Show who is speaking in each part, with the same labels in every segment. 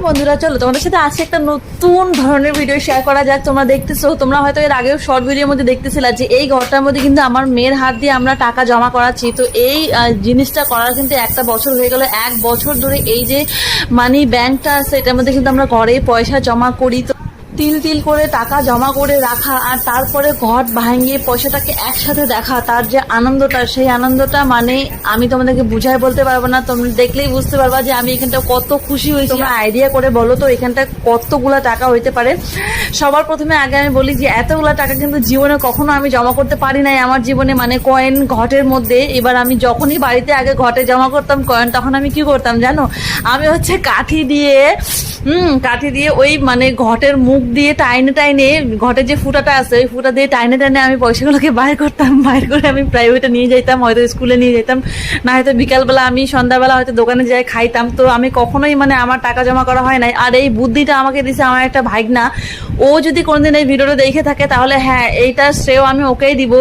Speaker 1: বন্ধুরা, চলো তোমাদের সাথে আজকে একটা নতুন ধরনের ভিডিও শেয়ার করা যাক। তোমরা দেখতেছো, তোমরা হয়তো এর আগেও শর্ট ভিডিওর মধ্যে দেখতেছিলা যে এই ঘরটার মধ্যে কিন্তু আমার মেয়ের হাত দিয়ে আমরা টাকা জমা করাচ্ছি। তো এই জিনিসটা করার কিন্তু একটা বছর হয়ে গেল। এক বছর ধরে এই যে মানি ব্যাংকটা আছে এটার মধ্যে কিন্তু আমরা ঘরে পয়সা জমা করি। তো তিল তিল করে টাকা জমা করে রাখা আর তারপরে ঘর ভাঙিয়ে পয়সাটাকে একসাথে দেখা, তার যে আনন্দটা, সেই আনন্দটা মানে আমি তোমাদেরকে বুঝাই বলতে পারবো না। তোমরা দেখলেই বুঝতে পারবা যে আমি এখানটা কত খুশি হয়েছি। তোমরা আইডিয়া করে বলো তো এখানটা কতগুলা টাকা হইতে পারে। সবার প্রথমে আগে আমি বলি যে এতগুলা টাকা কিন্তু জীবনে কখনো আমি জমা করতে পারি নাই আমার জীবনে, মানে কয়েন ঘটের মধ্যে। এবার আমি যখনই বাড়িতে আগে ঘটে জমা করতাম কয়েন, তখন আমি কি করতাম জানো? আমি হচ্ছে কাঠি দিয়ে ওই মানে ঘটের মুখ দিয়ে টাইনে ঘটের যে ফুটাটা আছে ওই ফুটা দিয়ে টাইনে আমি পয়সাগুলোকে বাইর করতাম। বাইর করে আমি প্রাইভেটে নিয়ে যেতাম, হয়তো স্কুলে নিয়ে যেতাম, না হয়তো বিকালবেলা আমি সন্ধ্যাবেলা হয়তো দোকানে যাই খাইতাম। তো আমি কখনোই মানে আমার টাকা জমা করা হয় নাই। আর এই বুদ্ধিটা আমাকে দিছে আমার একটা ভাইগনা। ও যদি কোনোদিন এই ভিডিওটা দেখে থাকে তাহলে হ্যাঁ, এইটা শ্রেয় আমি ওকেই দিব।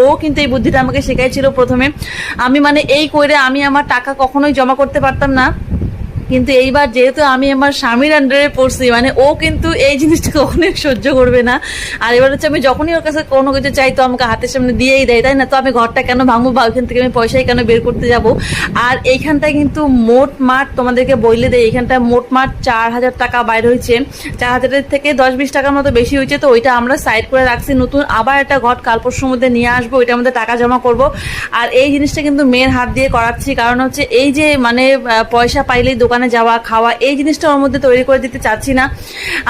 Speaker 1: ও কিন্তু এই বুদ্ধিটা আমাকে শেখাইছিল প্রথমে। আমি মানে এই করে আমি আমার টাকা কখনোই জমা করতে পারতাম না। কিন্তু এইবার যেহেতু আমি আমার স্বামীর আন্ডারে পড়ছি, মানে ও কিন্তু এই জিনিসটা কখনোই সহ্য করবে না। আর এবার হচ্ছে আমি যখনই ওর কাছে কোনো কিছু চাই তো আমাকে হাতের সামনে দিয়েই দেয়, তাই না? তো আমি ঘরটা কেন ভাঙবো বা ওইখান থেকে আমি পয়সাই কেন বের করতে যাব? আর এইখানটায় কিন্তু মোট মাঠ তোমাদেরকে বললে দেয়, এইখানটায় মোট মাঠ 4,000 টাকা বাইর হয়েছে। 4,000 থেকে 10-20 টাকার মতো বেশি হয়েছে। তো ওইটা আমরা সাইড করে রাখছি। নতুন আবার একটা ঘট কাল পরশুর মধ্যে নিয়ে আসবো, ওইটার মধ্যে টাকা জমা করব। আর এই জিনিসটা কিন্তু মেয়ের হাত দিয়ে করাচ্ছি, কারণ হচ্ছে এই যে মানে পয়সা পাইলেই দোকানে যাওয়া খাওয়া, এই জিনিসটা ওর মধ্যে তৈরি করে দিতে চাচ্ছি না।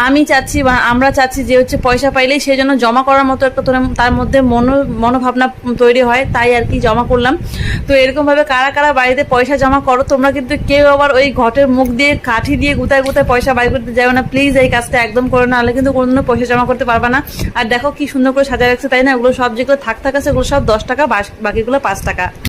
Speaker 1: আমি চাচ্ছি বা আমরা চাচ্ছি যে হচ্ছে পয়সা পাইলেই সেই জন্য জমা করার মতো একটা তার মধ্যে মনোভাবনা তৈরি হয়, তাই আর কি জমা করলাম। তো এরকমভাবে কারা কারা বাড়িতে পয়সা জমা করো তোমরা, কিন্তু কেউ আবার ওই ঘটের মুখ দিয়ে কাঠি দিয়ে গুতায় পয়সা বাইর করতে যাবে না প্লিজ। এই কাজটা একদম করো না, হলে কিন্তু কোনো পয়সা জমা করতে পারবা না। আর দেখো কি সুন্দর করে সাজা রাখছে, তাই না? ওগুলো সব যেগুলো থাক আছে ওগুলো সব 10 টাকা, বাকিগুলো 5 টাকা।